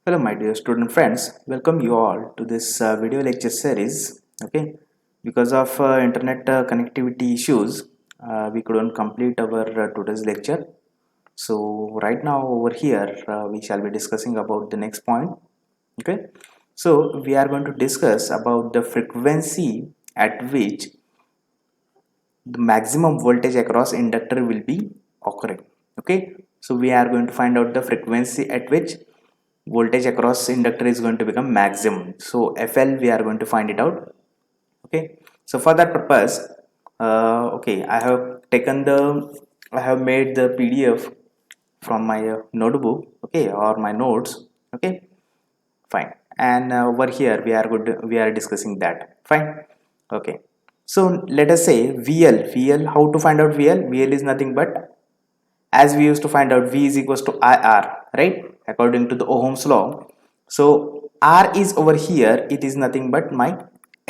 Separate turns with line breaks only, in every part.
Hello my dear student friends, welcome you all to this video lecture series. Okay, because of internet connectivity issues, we couldn't complete our today's lecture. So right now over here we shall be discussing about the next point. Okay, so we are going to discuss about the frequency at which the maximum voltage across inductor will be occurring. Okay, so we are going to find out the frequency at which voltage across inductor is going to become maximum. So FL we are going to find it out. Okay, so for that purpose, okay, I have made the PDF from my notebook, okay, or my notes. Okay, fine, and over here we are discussing that. Fine. Okay, so let us say VL. How to find out VL is nothing but, as we used to find out, V is equals to IR, right, according to the Ohm's law. So R is over here, it is nothing but my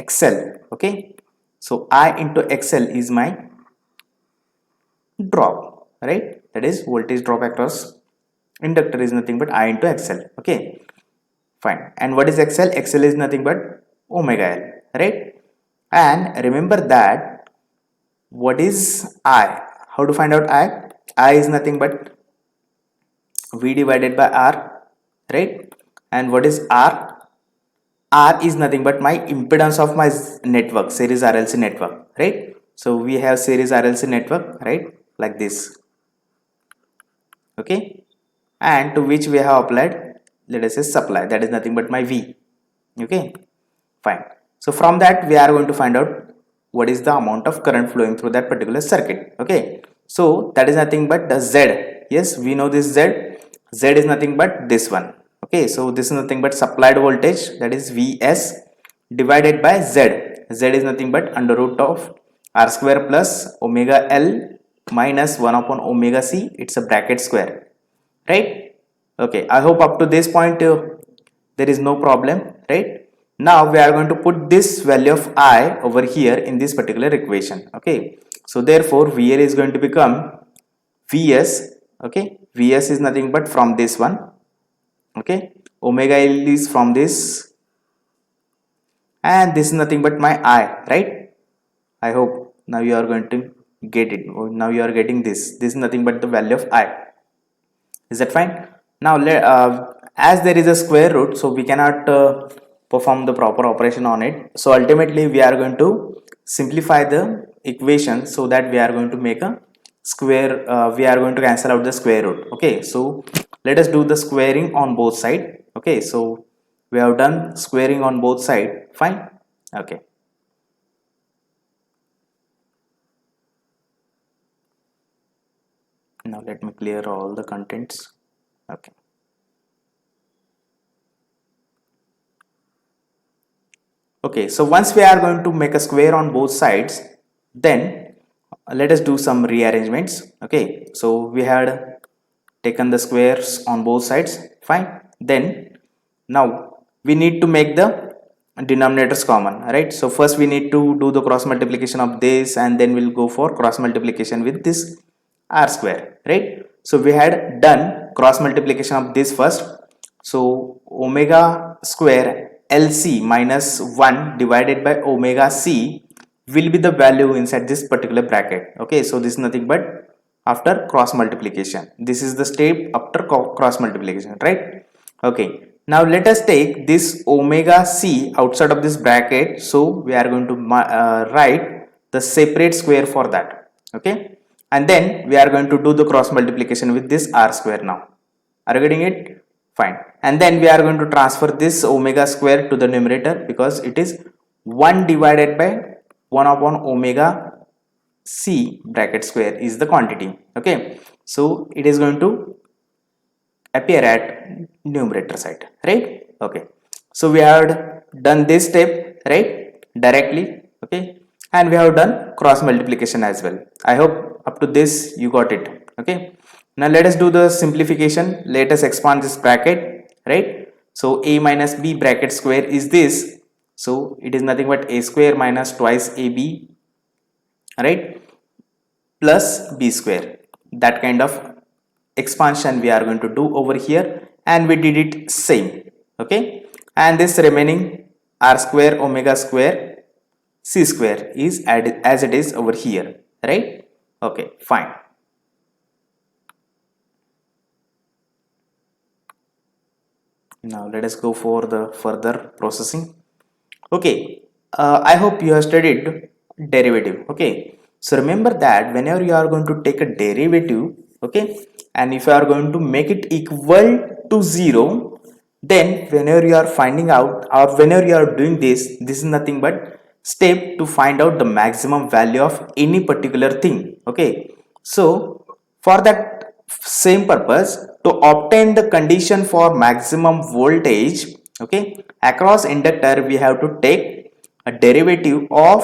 XL. Okay, so I into XL is my drop, right, that is voltage drop across inductor is nothing but I into XL. Okay, fine. And what is XL? XL is nothing but omega L, right? And remember that, what is I? How to find out I? I is nothing but V divided by R, right? And what is R? R is nothing but my impedance of my network, series RLC network, right? So we have series RLC network, right, like this. Okay, and to which we have applied, let us say, supply, that is nothing but my V. Okay, fine. So from that we are going to find out what is the amount of current flowing through that particular circuit. Okay, so that is nothing but the Z. Yes, we know this Z is nothing but this one. Okay, so this is nothing but supplied voltage, that is Vs, divided by Z is nothing but under root of R square plus omega L minus 1 upon omega C. It's a bracket square, right? Okay, I hope up to this point there is no problem, right? Now we are going to put this value of I over here in this particular equation. Okay, so therefore VL is going to become Vs. Okay, Vs is nothing but from this one. Okay, omega L is from this, and this is nothing but my I, right? I hope now you are going to get it. Now you are getting this is nothing but the value of I. Is that fine? Now as there is a square root, so we cannot perform the proper operation on it. So ultimately we are going to simplify the equation, so that we are going to make a square, we are going to cancel out the square root. Okay, so let us do the squaring on both side. Okay, so we have done squaring on both side. Fine. Okay, now let me clear all the contents. Okay, okay, so once we are going to make a square on both sides, then let us do some rearrangements. Okay, so we had taken the squares on both sides. Fine. Then now we need to make the denominators common, right? So first we need to do the cross multiplication of this, and then we'll go for cross multiplication with this r square, right? So we had done cross multiplication of this first. So omega square LC minus 1 divided by omega C will be the value inside this particular bracket. Okay, so this is nothing but after cross multiplication. This is the step after cross multiplication, right? Okay, now let us take this omega C outside of this bracket. So we are going to write the separate square for that. Okay, and then we are going to do the cross multiplication with this r square. Now are you getting it? Fine. And then we are going to transfer this omega square to the numerator, because it is 1 divided by 1 upon omega C bracket square is the quantity. Okay, so it is going to appear at numerator side, right? Okay, so we have done this step, right, directly. Okay, and we have done cross multiplication as well. I hope up to this you got it. Okay, now let us do the simplification. Let us expand this bracket, right? So a minus b bracket square is this, so it is nothing but a square minus twice ab, right, plus b square. That kind of expansion we are going to do over here, and we did it same. okay, and this remaining r square omega square c square is added as it is over here, right? Okay, fine. Now let us go for the further processing. Okay, I hope you have studied derivative. Okay, so remember that whenever you are going to take a derivative, okay, and if you are going to make it equal to 0, then whenever you are finding out or whenever you are doing this is nothing but step to find out the maximum value of any particular thing. Okay, so for that same purpose, to obtain the condition for maximum voltage, okay, across inductor, we have to take a derivative of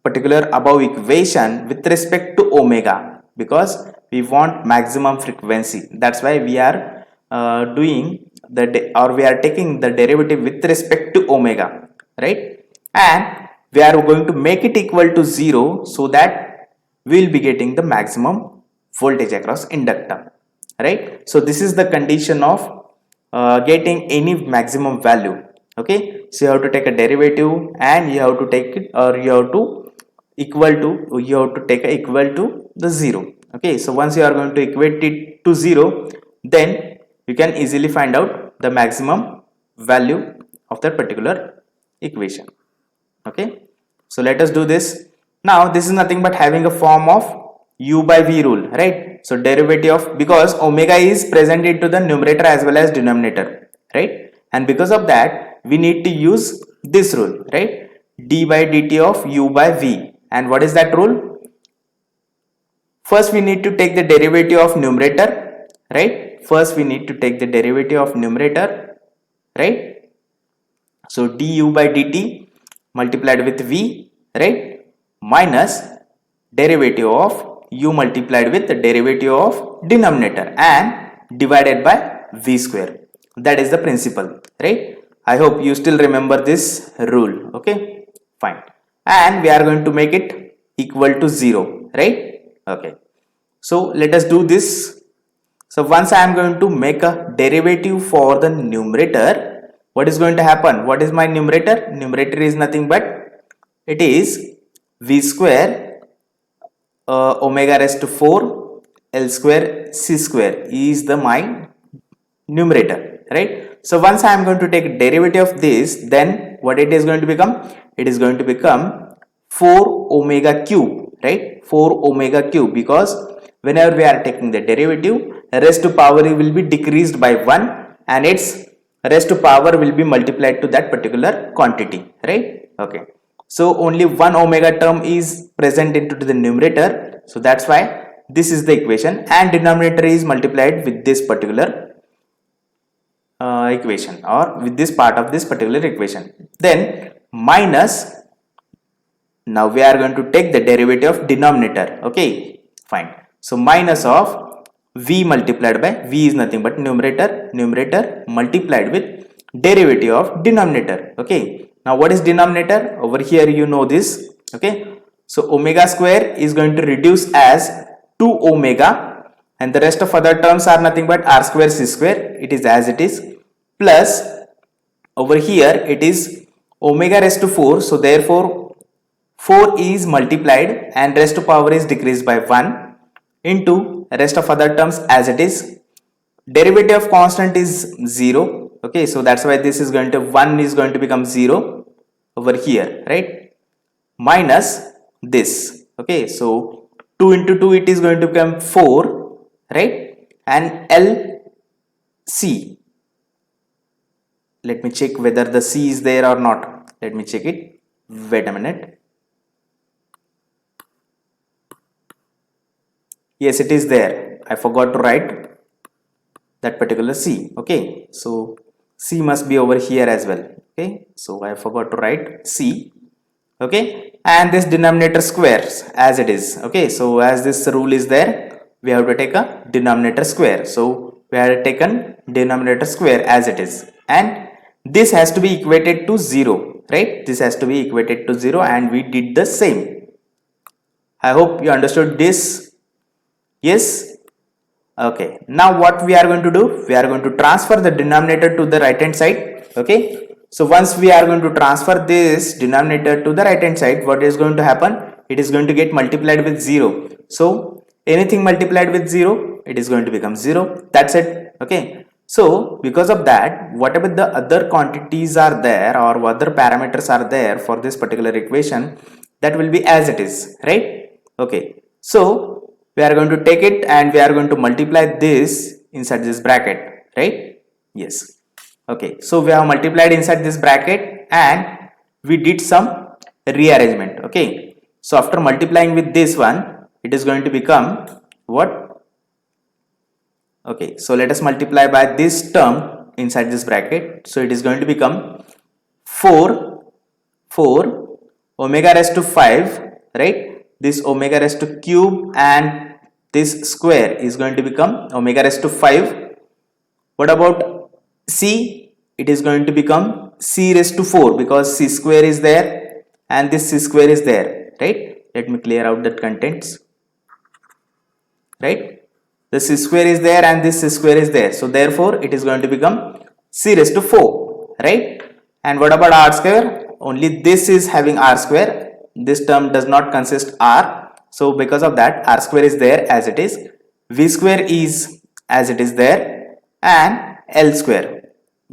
particular above equation with respect to omega, because we want maximum frequency. That's why we are doing the or we are taking the derivative with respect to omega, right? And we are going to make it equal to 0 so that we will be getting the maximum voltage across inductor, right? So this is the condition of getting any maximum value. Okay, so you have to take a derivative and you have to take it, or you have to take a equal to the 0. Okay, so once you are going to equate it to 0, then you can easily find out the maximum value of that particular equation. Okay, so let us do this. Now this is nothing but having a form of u by v rule, right? So derivative of, because omega is present into the numerator as well as denominator, right? And because of that we need to use this rule, right? D by dt of u by v. And what is that rule? First we need to take the derivative of numerator, right? First we need to take the derivative of numerator, right? So du by dt multiplied with v, right, minus derivative of u multiplied with the derivative of denominator and divided by v square. That is the principle, right? I hope you still remember this rule. Okay, fine. And we are going to make it equal to 0, right? Okay, so let us do this. So once I am going to make a derivative for the numerator, what is going to happen? What is my numerator? Numerator is nothing but it is v square omega raised to 4 L square C square is the my numerator, right? So once I am going to take derivative of this, then what it is going to become? It is going to become 4 omega cube, right? 4 omega cube, because whenever we are taking the derivative, raised to power will be decreased by 1 and its raised to power will be multiplied to that particular quantity, right? Okay, so only one omega term is present into the numerator, so that's why this is the equation, and denominator is multiplied with this particular equation, or with this part of this particular equation. Then minus, now we are going to take the derivative of denominator. Okay, fine. So minus of v multiplied by, v is nothing but numerator multiplied with derivative of denominator. Okay, now what is denominator? Over here you know this. Okay, so omega square is going to reduce as 2 omega, and the rest of other terms are nothing but r square c square. It is as it is, plus over here it is omega raised to 4, so therefore 4 is multiplied and raised to power is decreased by 1 into rest of other terms as it is. Derivative of constant is 0. Okay, so that's why this is going to 1 is going to become 0 over here, right? Minus this. Okay, so 2 into 2 it is going to become 4, right? And LC, let me check whether the C is there or not. Let me check it. Wait a minute. Yes, it is there. I forgot to write that particular C. Okay, so C must be over here as well. Okay, so I forgot to write C. Okay, and this denominator squares as it is. Okay, so as this rule is there, we have to take a denominator square. So we have taken denominator square as it is, and this has to be equated to 0, right? This has to be equated to 0, and we did the same. I hope you understood this. Yes. Okay, now what we are going to do? We are going to transfer the denominator to the right hand side Okay, so once we are going to transfer this denominator to the right hand side, what is going to happen? It is going to get multiplied with 0. So anything multiplied with 0, it is going to become 0. That's it. Okay, so because of that, whatever the other quantities are there or other parameters are there for this particular equation, that will be as it is, right? Okay, so we are going to take it and we are going to multiply this inside this bracket, right? Yes. Okay, so we have multiplied inside this bracket and we did some rearrangement. Okay, so after multiplying with this one, it is going to become what? Okay, so let us multiply by this term inside this bracket. So it is going to become 4 omega raised to 5, right? This omega raised to cube and this square is going to become omega raised to 5. What about c? It is going to become c raised to 4 because c square is there and this c square is there, right? Let me clear out that contents, right? The c square is there and this c square is there, so therefore it is going to become c raised to 4, right? And what about r square? Only this is having r square, this term does not consist r, so because of that r square is there as it is, v square is as it is there, and l square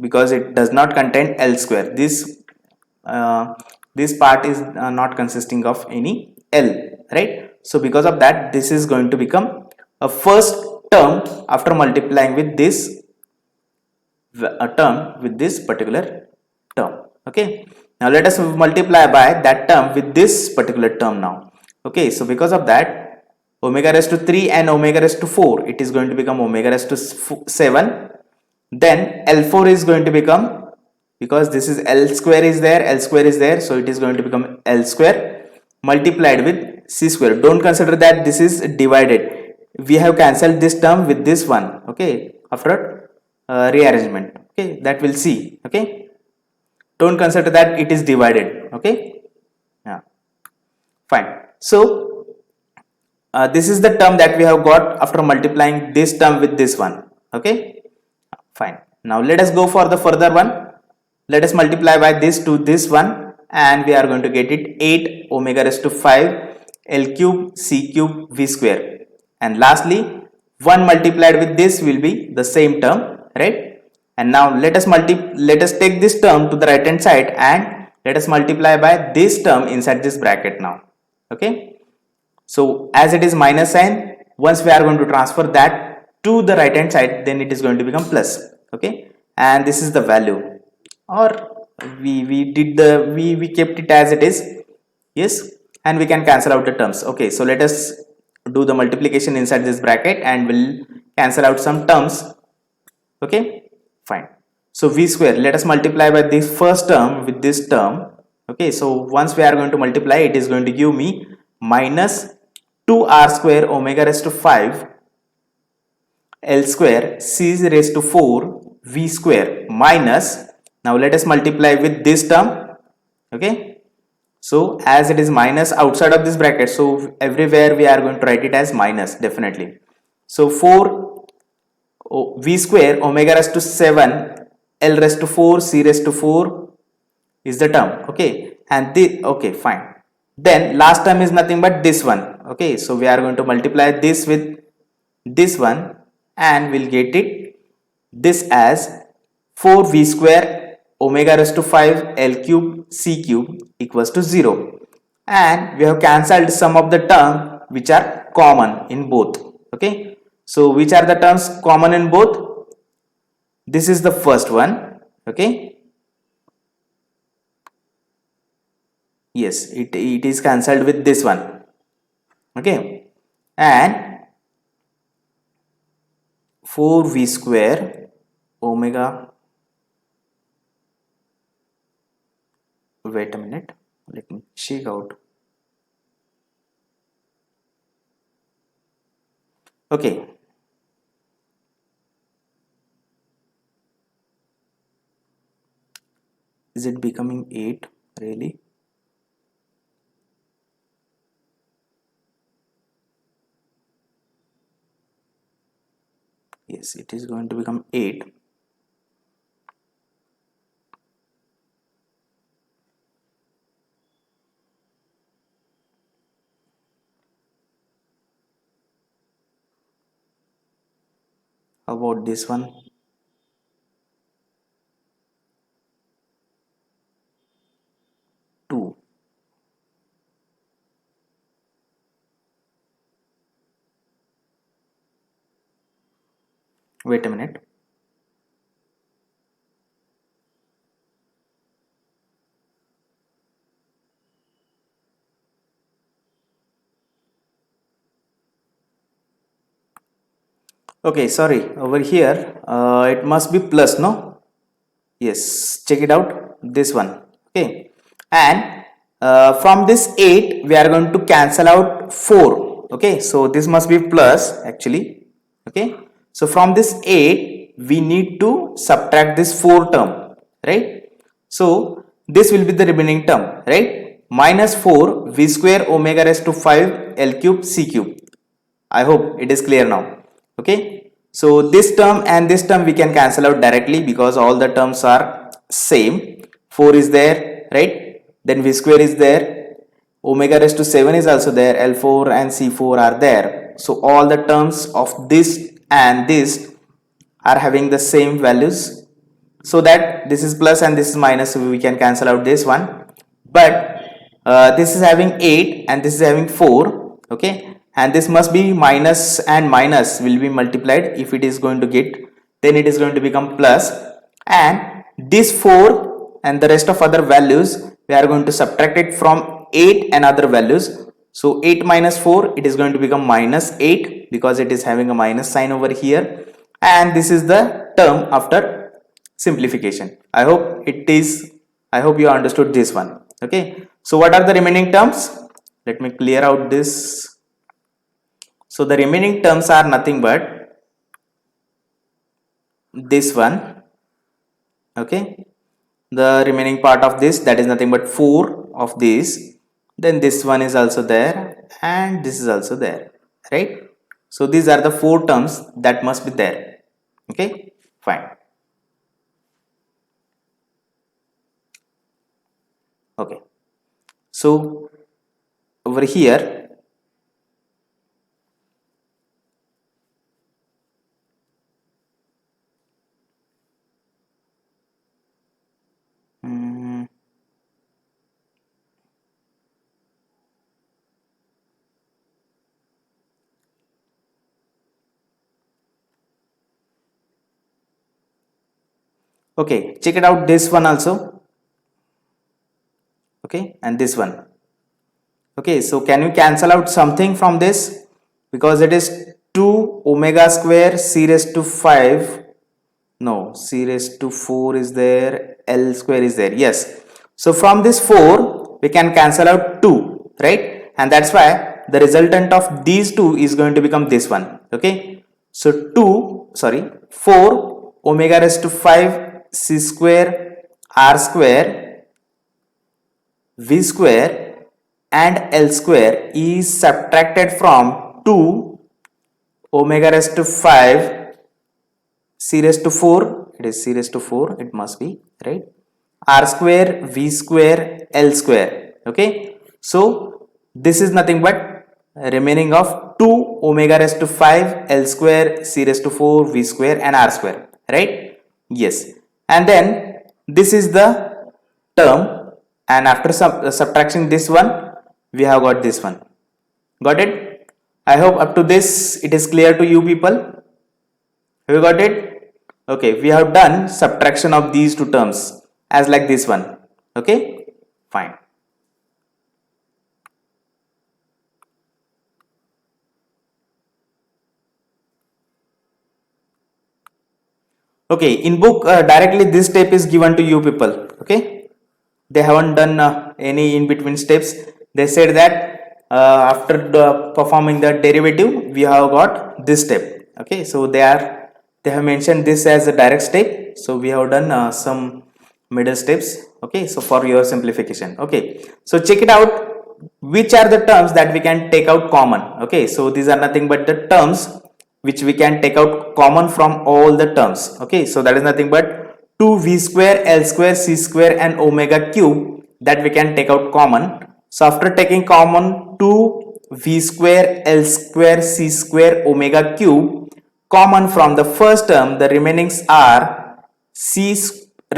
because it does not contain l square, uh, this part is not consisting of any l, right? So because of that, this is going to become a first term after multiplying with this term with this particular term. Okay, now let us multiply by that term with this particular term now. Okay, so because of that, omega raised to 3 and omega raised to 4, it is going to become omega raised to 7. Then L4 is going to become, because this is L square is there, L square is there, so it is going to become L square multiplied with C square. Don't consider that this is divided, we have cancelled this term with this one. Okay, after rearrangement, okay, that will see. Okay, don't consider that it is divided. Okay, yeah, fine. So this is the term that we have got after multiplying this term with this one. Okay, fine. Now let us go for the further one. Let us multiply by this to this one and we are going to get it 8 omega raised to 5 L cube C cube V square, and lastly 1 multiplied with this will be the same term, right? And now let us take this term to the right hand side and let us multiply by this term inside this bracket now. Okay, so as it is minus sign, once we are going to transfer that to the right hand side, then it is going to become plus. Okay, and this is the value, or we kept it as it is. Yes, and we can cancel out the terms. Okay, so let us do the multiplication inside this bracket and we'll cancel out some terms. Okay, fine. So v square, let us multiply by this first term with this term. Okay, so once we are going to multiply, it is going to give me minus 2r square omega raised to 5 L square C raised to 4 V square minus, now let us multiply with this term. Okay, so as it is minus outside of this bracket, so everywhere we are going to write it as minus definitely. So 4 V square omega raised to 7 L raised to 4 C raised to 4 is the term. Okay, and the, okay, fine. Then last term is nothing but this one. Okay, so we are going to multiply this with this one and we'll get it this as 4v square omega raised to 5 L cube C cube equals to 0, and we have cancelled some of the term which are common in both. Okay, so which are the terms common in both? This is the first one. Okay, yes, it is cancelled with this one. Okay, and 4v square omega, wait a minute, let me check out. Okay, is it becoming 8 really? Yes, it is going to become 8. How about this one? Two. Wait a minute. Okay, sorry. Over here, it must be plus, no? Yes, check it out. This one. Okay, and from this 8, we are going to cancel out 4. Okay, so this must be plus actually. Okay, so from this 8, we need to subtract this 4 term, right? So this will be the remaining term, right? Minus 4 v square omega raised to 5 L cube C cube. I hope it is clear now. Okay. So this term and this term we can cancel out directly because all the terms are same. 4 is there, right? Then v square is there. Omega raised to 7 is also there. L4 and C4 are there. So all the terms of this and this are having the same values, so that this is plus and this is minus, so we can cancel out this one. But this is having 8 and this is having 4. Okay, and this must be minus and minus will be multiplied. If it is going to get, then it is going to become plus, and this 4 and the rest of other values we are going to subtract it from 8 and other values. So 8 minus 4, it is going to become minus 8 because it is having a minus sign over here, and this is the term after simplification. I hope you understood this one. Okay, so what are the remaining terms? Let me clear out this. So the remaining terms are nothing but this one. Okay, the remaining part of this, that is nothing but 4 of this. Then this one is also there and this is also there, right? So these are the 4 terms that must be there. Okay, fine. Okay, so over here, mm, okay, check it out, this one also. Okay, and this one. Okay, so can you cancel out something from this? Because it is 2 omega square c raised to 5. No, c raised to 4 is there, L square is there. Yes. So from this 4, we can cancel out 2, right? And that's why the resultant of these two is going to become this one. Okay. So 4 omega raised to 5 c square r square v square and L square is subtracted from 2 omega raised to 5 c raised to 4, it is c raised to 4, it must be, right? R square v square L square. Okay, so this is nothing but remaining of 2 omega raised to 5 L square c raised to 4 v square and R square, right? Yes, and then this is the term, and after subtracting this one, we have got this one. Got it? I hope up to this it is clear to you people. Have you got it? Okay, we have done subtraction of these two terms as like this one. Okay, fine. Okay, in book directly this step is given to you people. Okay, they haven't done any in between steps. They said that after performing the derivative, we have got this step. Okay, so they have mentioned this as a direct step. So we have done some middle steps. Okay, so for your simplification. Okay, so check it out. Which are the terms that we can take out common? Okay, so these are nothing but the terms which we can take out common from all the terms. Okay, so that is nothing but 2v square L square c square and omega cube that we can take out common. So after taking common 2v square L square c square omega cube, common from the first term, the remainings are c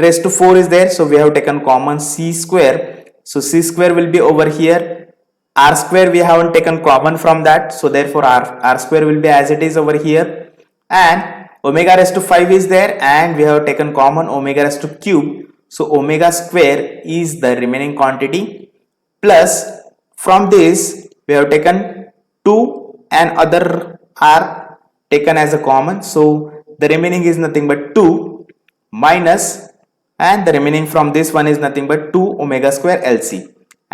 raised to 4 is there, so we have taken common c square, so c square will be over here, r square we haven't taken common from that, so therefore r square will be as it is over here, and omega raised to 5 is there, and we have taken common omega raised to cube, so omega square is the remaining quantity, plus from this we have taken 2 and other are taken as a common, so the remaining is nothing but 2 minus, and the remaining from this one is nothing but 2 omega square LC,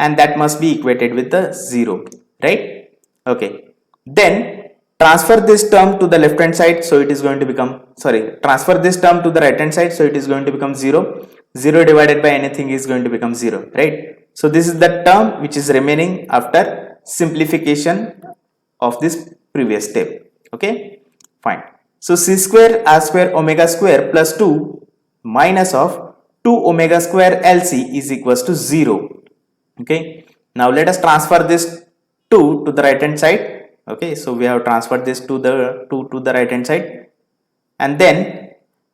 and that must be equated with the 0, right? Okay, then transfer this term to the left hand side, so it is going to become, sorry, transfer this term to the right hand side, so it is going to become 0. 0 divided by anything is going to become 0, right? So this is the term which is remaining after simplification of this previous step. Okay, fine. So c square r square omega square plus 2 minus of 2 omega square LC is equals to 0. Okay, now let us transfer this 2 to the right hand side. Okay, so we have transferred this to the 2 to the right hand side, and then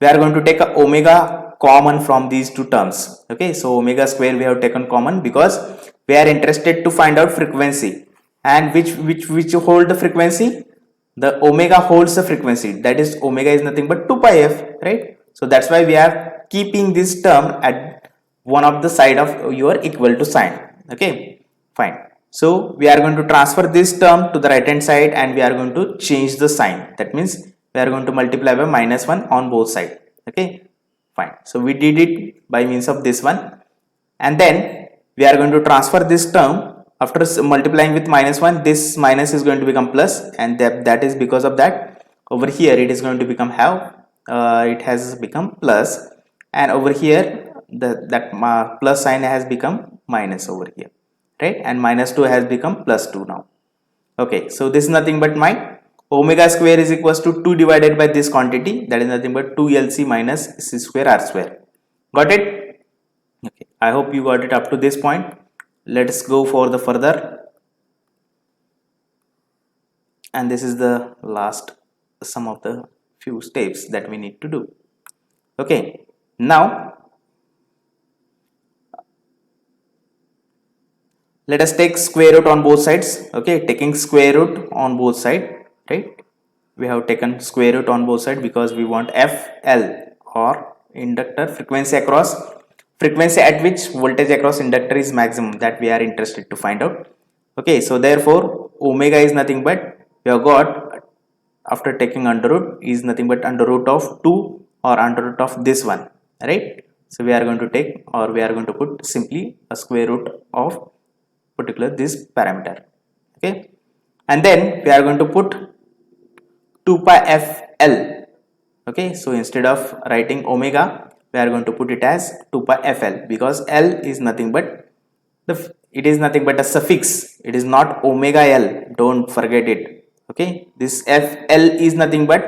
we are going to take a omega common from these two terms. Okay, so omega square we have taken common because we are interested to find out frequency, and which hold the frequency, the omega holds the frequency, that is omega is nothing but 2 pi f, right? So that's why we are keeping this term at one of the side of your equal to sign. Okay, fine. So we are going to transfer this term to the right hand side, and we are going to change the sign, that means we are going to multiply by -1 on both sides. Okay, fine. So we did it by means of this one, and then we are going to transfer this term. After multiplying with -1, this minus is going to become plus, and that is because of that over here it is going to become it has become plus, and over here that plus sign has become minus over here, right? And -2 has become +2 now. Okay, so this is nothing but my omega square is equals to 2 divided by this quantity, that is nothing but 2 LC minus c square r square. Got it? Okay, I hope you got it up to this point. Let's go for the further, and this is the last some of the few steps that we need to do. Okay, now let us take square root on both sides. Okay, taking square root on both sides, right? We have taken square root on both sides because we want FL, or inductor frequency at which voltage across inductor is maximum, that we are interested to find out. Okay, so therefore omega is nothing but, we have got, after taking under root, is nothing but under root of 2 or under root of this one, right? So we are going to take, or we are going to put simply a square root of particular this parameter. Okay, and then we are going to put 2 pi FL. Okay, so instead of writing omega, we are going to put it as 2 pi FL, because L is nothing but it is nothing but a suffix, it is not omega L, don't forget it. Okay, this FL is nothing but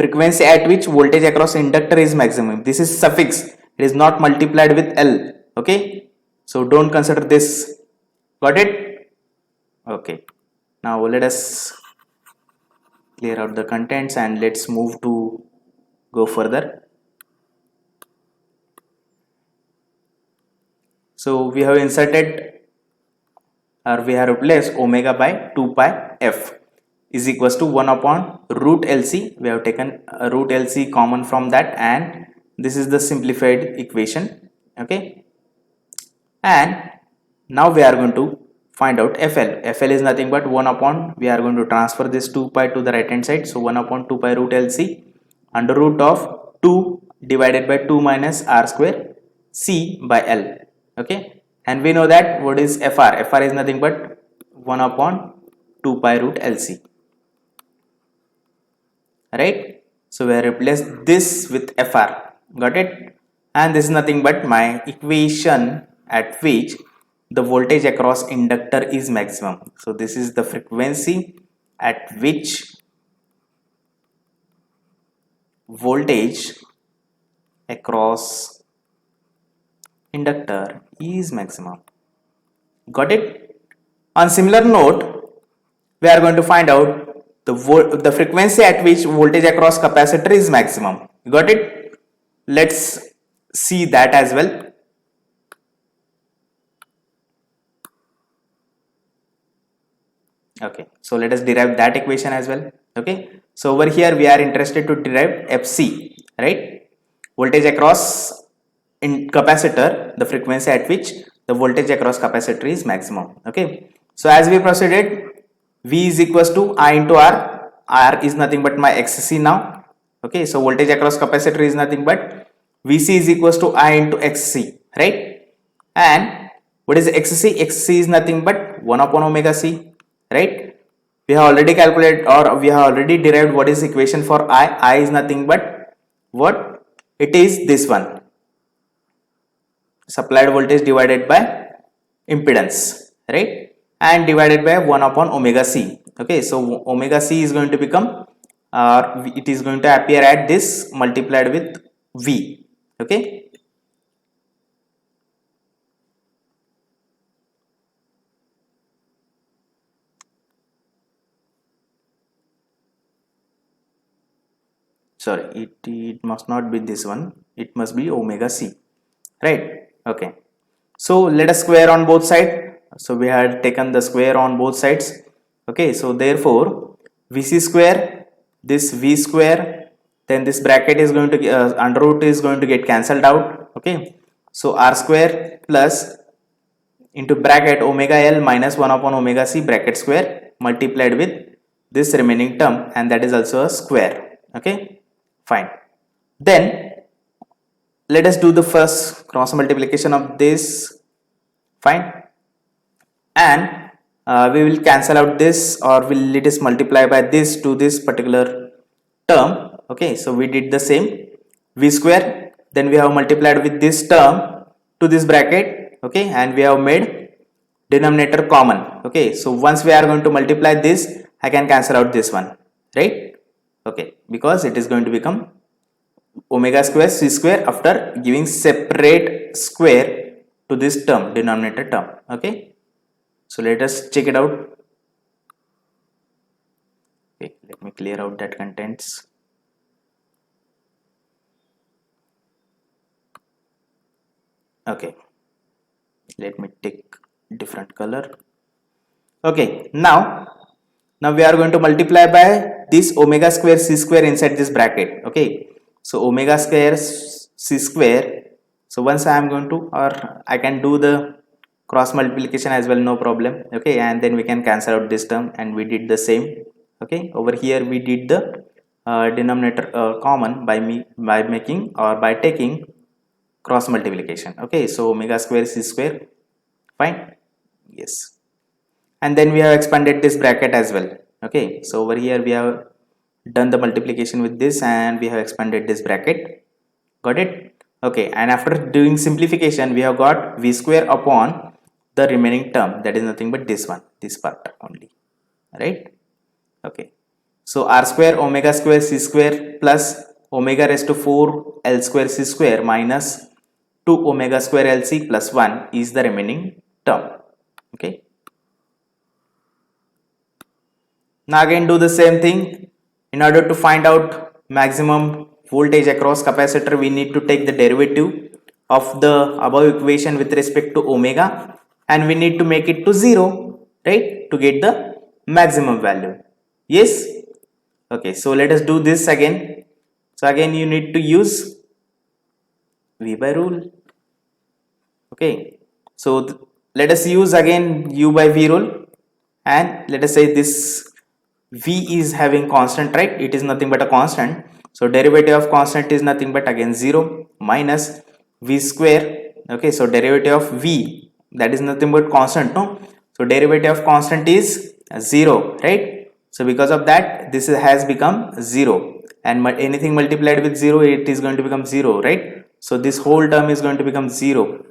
frequency at which voltage across inductor is maximum. This is suffix, it is not multiplied with L. Okay, so don't consider this. Got it? Okay, now let us clear out the contents and let's move to go further. So we have inserted, or we have replaced omega by 2 pi f is equals to 1 upon root LC. We have taken root LC common from that, and this is the simplified equation. Okay, and now we are going to find out FL. FL is nothing but 1 upon, we are going to transfer this 2 pi to the right hand side, so 1 upon 2 pi root LC under root of 2 divided by 2 minus r square C by L. Okay, and we know that what is FR? FR is nothing but 1 upon 2 pi root LC, right? So we have replaced this with FR. Got it? And this is nothing but my equation at which the voltage across inductor is maximum. So this is the frequency at which voltage across inductor is maximum. Got it? On similar note, we are going to find out the frequency at which voltage across capacitor is maximum. You got it? Let's see that as well. Okay, so let us derive that equation as well. Okay, so over here we are interested to derive FC, right? Voltage across in capacitor, the frequency at which the voltage across capacitor is maximum. Okay, so as we proceeded, V is equals to I into R. R is nothing but my XC now. Okay, so voltage across capacitor is nothing but VC is equals to I into XC, right? And what is XC? XC is nothing but 1 upon omega C, right? We have already calculated, or we have already derived what is equation for I. I is nothing but what? It is this one, supplied voltage divided by impedance, right? And divided by 1 upon omega C. Okay, so omega C is going to become, it is going to appear at this multiplied with V. Okay, sorry, it must not be this one, it must be omega C, right? Okay, so let us square on both sides. So we had taken the square on both sides. Okay, so therefore VC square, this V square, then this bracket is going to under root is going to get cancelled out. Okay, so R square plus into bracket omega L minus 1 upon omega C bracket square multiplied with this remaining term, and that is also a square. Okay, fine. Then let us do the first cross multiplication of this. Fine, and we will cancel out this, or will let us multiply by this to this particular term. Okay, so we did the same, V square, then we have multiplied with this term to this bracket. Okay, and we have made denominator common. Okay, so once we are going to multiply this, I can cancel out this one, right? Okay, because it is going to become omega square C square after giving separate square to this term, denominator term. Okay, so let us check it out. Okay, let me clear out that contents. Okay, let me take different color. Okay, now we are going to multiply by this omega square C square inside this bracket. Okay, so omega square C square. So once I am going to, or I can do the cross multiplication as well, no problem. Okay, and then we can cancel out this term, and we did the same. Okay, over here we did the denominator common by making, or by taking cross multiplication. Okay, so omega square C square, fine, yes, and then we have expanded this bracket as well. Okay, so over here we have done the multiplication with this, and we have expanded this bracket. Got it? Okay, and after doing simplification, we have got V square upon the remaining term, that is nothing but this one, this part only, right? Okay, so R square omega square C square plus omega raised to 4 L square C square minus 2 omega square LC plus 1 is the remaining term. Okay, now again do the same thing. In order to find out maximum voltage across capacitor, we need to take the derivative of the above equation with respect to omega, and we need to make it to 0, right, to get the maximum value. Yes, okay, so let us do this again. So again you need to use V by rule. Okay, so let us use again U by V rule, and let us say this V is having constant, right? It is nothing but a constant. So derivative of constant is nothing but again 0 minus V square. Okay, so derivative of V, that is nothing but constant, no? So derivative of constant is 0, right? So because of that, this has become 0, and anything multiplied with 0, it is going to become 0, right? So this whole term is going to become 0.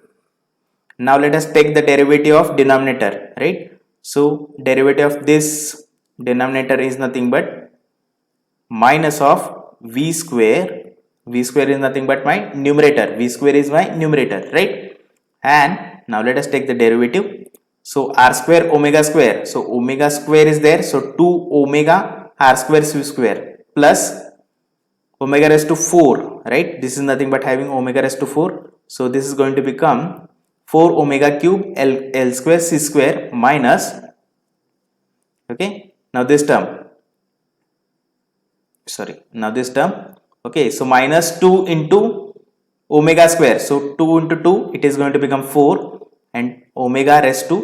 Now let us take the derivative of denominator, right? So derivative of this denominator is nothing but minus of V square. V square is nothing but my numerator. V square is my numerator, right? And now let us take the derivative. So R square omega square. So omega square is there. So 2 omega r square c square plus omega raised to 4, right? This is nothing but having omega raised to 4, so this is going to become 4 omega cube l square c square minus, okay, now this term, sorry, now this term, okay, so minus 2 into omega square, so 2 into 2 it is going to become 4, and omega raised to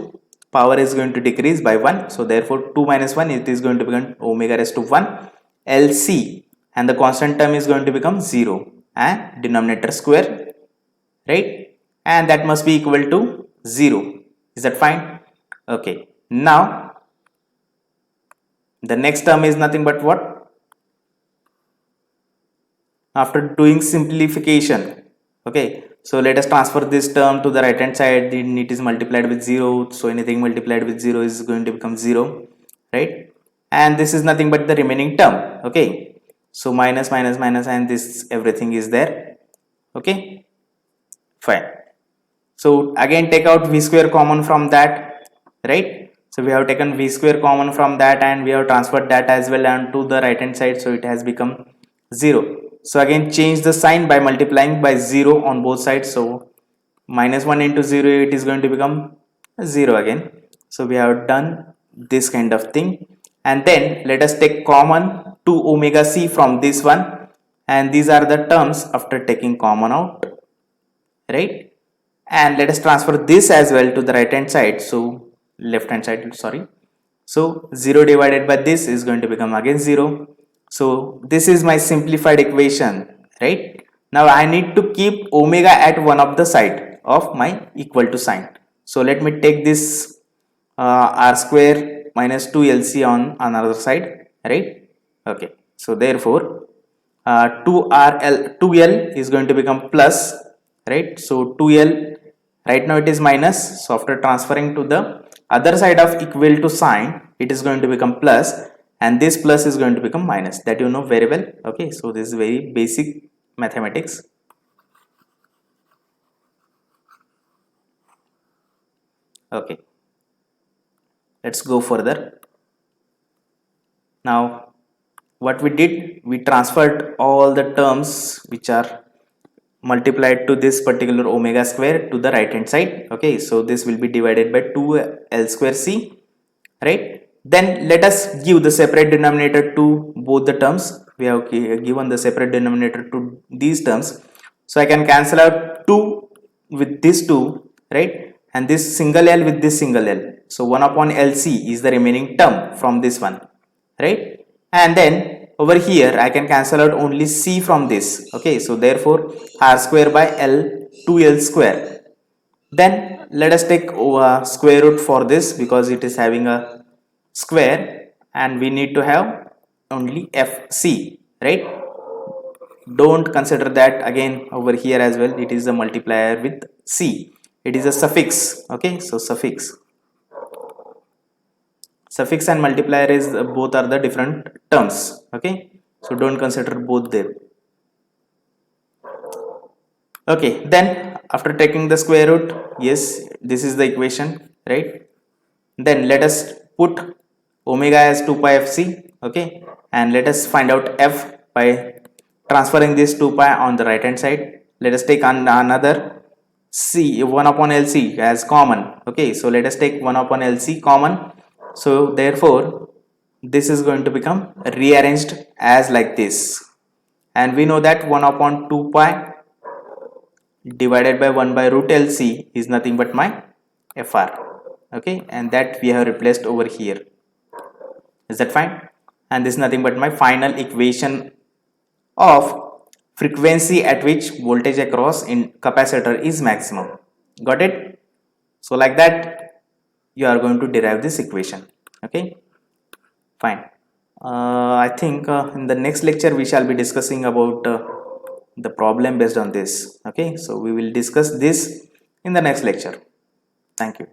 power is going to decrease by 1, so therefore 2 minus 1 it is going to become omega raised to 1 lc, and the constant term is going to become 0 and denominator square, right, and that must be equal to 0. Is that fine? Okay, now the next term is nothing but what? After doing simplification, okay, so let us transfer this term to the right hand side, then it is multiplied with 0, so anything multiplied with 0 is going to become 0, right, and this is nothing but the remaining term, okay, so minus minus minus and this everything is there, okay, fine. So again take out v square common from that, right, so we have taken v square common from that and we have transferred that as well onto the right hand side, so it has become 0. So again change the sign by multiplying by 0 on both sides, so minus 1 into 0 it is going to become 0 again. So we have done this kind of thing, and then let us take common 2 omega c from this one, and these are the terms after taking common out, right, and let us transfer this as well to the right hand side, so left hand side, sorry, so 0 divided by this is going to become again 0. So this is my simplified equation, right? Now I need to keep omega at one of the side of my equal to sign, so let me take this r square minus 2lc on another side, right, okay, so therefore 2l is going to become plus, right, so 2l, right now it is minus, so after transferring to the other side of equal to sign it is going to become plus, and this plus is going to become minus, that you know very well, okay, so this is very basic mathematics. Okay, let's go further. Now what we did, we transferred all the terms which are multiplied to this particular omega square to the right hand side, okay, so this will be divided by 2 l square c, right, then let us give the separate denominator to both the terms. We have given the separate denominator to these terms, so I can cancel out 2 with this 2, right, and this single l with this single l, so 1 upon lc is the remaining term from this one, right, and then over here I can cancel out only c from this, okay, so therefore r square by l 2l square. Then let us take square root for this because it is having a square and we need to have only fc, right, don't consider that again over here as well, it is a multiplier with c, it is a suffix, okay, so suffix and multiplier is both are the different terms, okay, so don't consider both there. Okay, then after taking the square root, yes, this is the equation, right, then let us put omega as 2 pi fc, okay, and let us find out f by transferring this 2 pi on the right hand side. Let us take another c 1 upon lc as common, okay, so let us take 1 upon lc common, so therefore this is going to become rearranged as like this, and we know that 1 upon 2 pi divided by 1 by root lc is nothing but my fr, okay, and that we have replaced over here. Is that fine? And this is nothing but my final equation of frequency at which voltage across in capacitor is maximum. Got it? So like that you are going to derive this equation, okay, fine. I think in the next lecture we shall be discussing about the problem based on this, okay, so we will discuss this in the next lecture. Thank you.